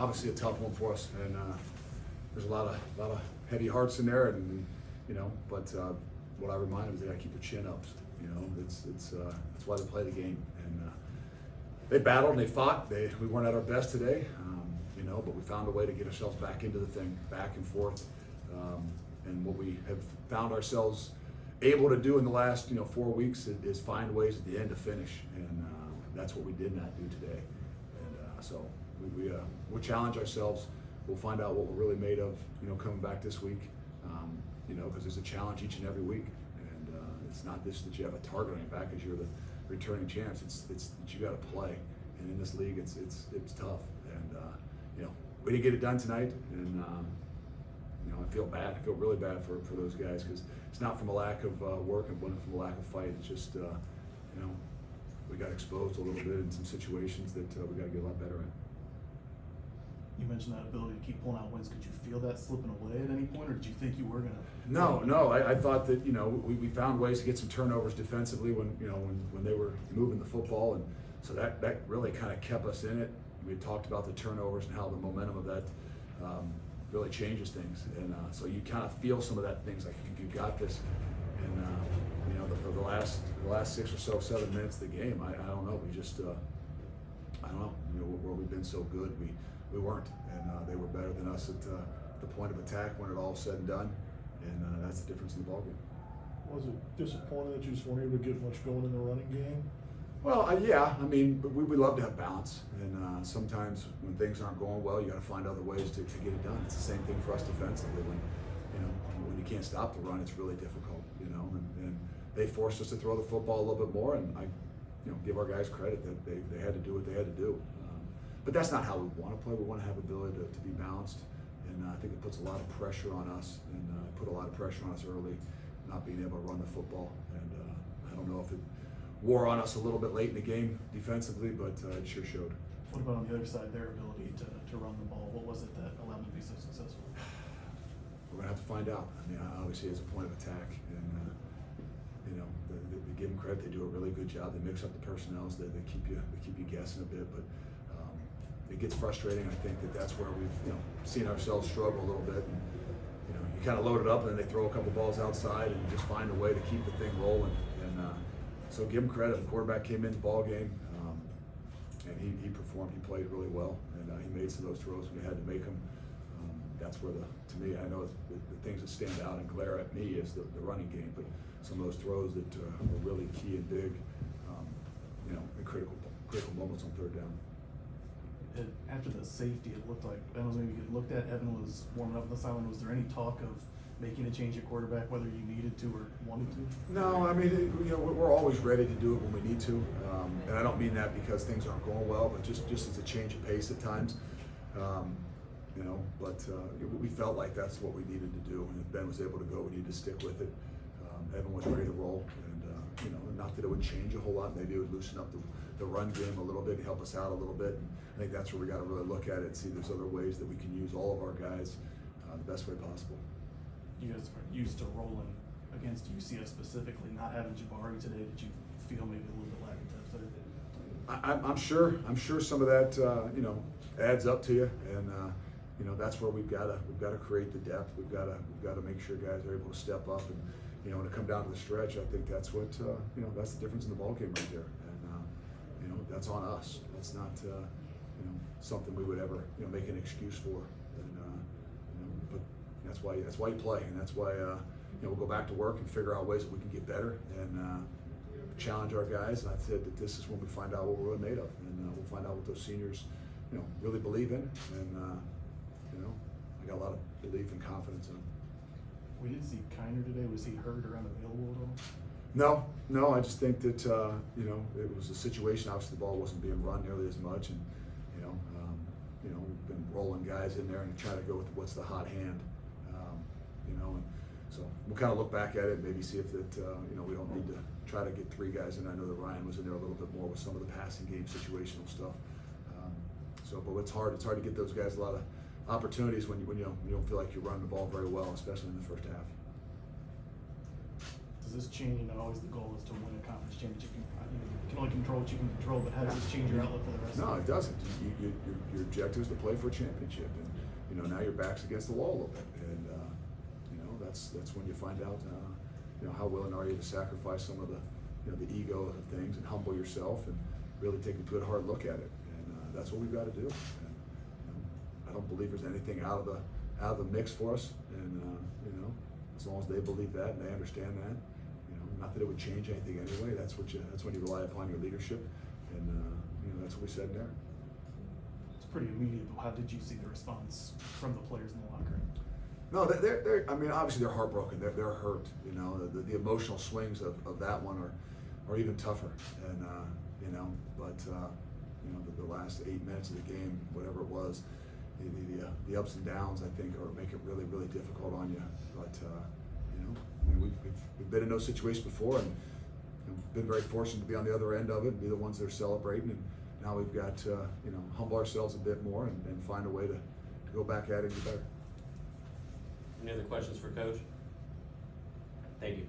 obviously a tough one for us, and there's a lot of heavy hearts in there, and but what I remind them is they got to keep their chin up. It's why they play the game, and they battled and they fought. We weren't at our best today, but we found a way to get ourselves back into the thing, back and forth, and what we have found ourselves able to do in the last 4 weeks is find ways at the end to finish, and that's what we did not do today. And so we'll challenge ourselves. We'll find out what we're really made of, coming back this week, because there's a challenge each and every week, and it's not this that you have a target on your back as you're the returning champs. It's that you got to play, and in this league, it's tough, and we didn't get it done tonight, and I feel bad. I feel really bad for those guys, because it's not from a lack of work and from a lack of fight. It's just we got exposed a little bit in some situations that we got to get a lot better at. You mentioned that ability to keep pulling out wins. Could you feel that slipping away at any point, or did you think you were going to? No. I thought that we found ways to get some turnovers defensively when they were moving the football, and so that really kind of kept us in it. We talked about the turnovers and how the momentum of that really changes things, and so you kind of feel some of that things like you got this, and the last 6 or so 7 minutes of the game, I don't know. We just I don't know. Where we've been so good, we weren't, and they were better than us at the point of attack when it all said and done, and that's the difference in the ballgame. Was it disappointing that you just weren't able to get much going in the running game? Well, yeah. I mean, we love to have balance, and sometimes when things aren't going well, you got to find other ways to get it done. It's the same thing for us defensively. When you can't stop the run, it's really difficult. And they forced us to throw the football a little bit more, and I give our guys credit that they had to do what they had to do. But that's not how we want to play. We want to have ability to be balanced, and I think it puts a lot of pressure on us, and put a lot of pressure on us early, not being able to run the football. And I don't know if it wore on us a little bit late in the game defensively, but it sure showed. What about on the other side, their ability to run the ball? What was it that allowed them to be so successful? We're gonna have to find out. I mean, obviously, it's a point of attack, and they give them credit. They do a really good job. They mix up the personnels. They keep you guessing a bit, but it gets frustrating. I think that's where we've seen ourselves struggle a little bit. And, you kind of load it up, and then they throw a couple balls outside, and just find a way to keep the thing rolling. And so give him credit. The quarterback came in the ball game, and he performed. He played really well, and he made some of those throws when he had to make them. That's where to me, I know the things that stand out and glare at me is the running game, but some of those throws that were really key and big, in critical moments on third down. After the safety, it looked like Ben was maybe getting looked at. Evan was warming up on the sideline. Was there any talk of making a change at quarterback, whether you needed to or wanted to? No, I mean, we're always ready to do it when we need to, and I don't mean that because things aren't going well, but just as a change of pace at times. But we felt like that's what we needed to do, and if Ben was able to go, we needed to stick with it. Evan was ready to roll, and not that it would change a whole lot. Maybe it would loosen up the run game a little bit and help us out a little bit. And I think that's where we got to really look at it and see there's other ways that we can use all of our guys the best way possible. You guys are used to rolling against UCF specifically, not having Jabari today. Did you feel maybe a little bit lacking depth there? I'm sure some of that adds up to you, and that's where we've got to create the depth. We've got to make sure guys are able to step up, and when it come down to the stretch, I think that's what that's the difference in the ball game right there, and that's on us. That's not something we would ever make an excuse for, and but that's why you play, and that's why we'll go back to work and figure out ways that we can get better and challenge our guys. And I said that this is when we find out what we're really made of, and we'll find out what those seniors really believe in, and I got a lot of belief and confidence in them. We didn't see Kiner today. Was he hurt or unavailable at all? No. I just think that it was a situation. Obviously, the ball wasn't being run nearly as much, and we've been rolling guys in there and try to go with what's the hot hand, and so we'll kind of look back at it and maybe see if that we don't need to try to get 3 guys in. I know that Ryan was in there a little bit more with some of the passing game situational stuff. But it's hard to get those guys a lot of opportunities when you don't feel like you're running the ball very well, especially in the first half. does this change, always the goal is to win a conference championship. You can only control what you can control, but how does this change your outlook for the rest No, of it doesn't. Your objective is to play for a championship, and now your back's against the wall a little bit, and that's when you find out how willing are you to sacrifice some of the the ego of things and humble yourself and really take a good hard look at it, and that's what we've got to do. And, I don't believe there's anything out of the mix for us, and as long as they believe that and they understand that, not that it would change anything anyway. That's when you rely upon your leadership, and that's what we said there. It's pretty immediate, but how did you see the response from the players in the locker room? No, they're I mean, obviously they're heartbroken. They're hurt. The emotional swings of that one are even tougher. And but the last 8 minutes of the game, whatever it was, the ups and downs, I think, make it really, really difficult on you. But I mean, we've been in those situations before, and been very fortunate to be on the other end of it and be the ones that are celebrating. And now we've got to humble ourselves a bit more and find a way to go back at it and get better. Any other questions for Coach? Thank you.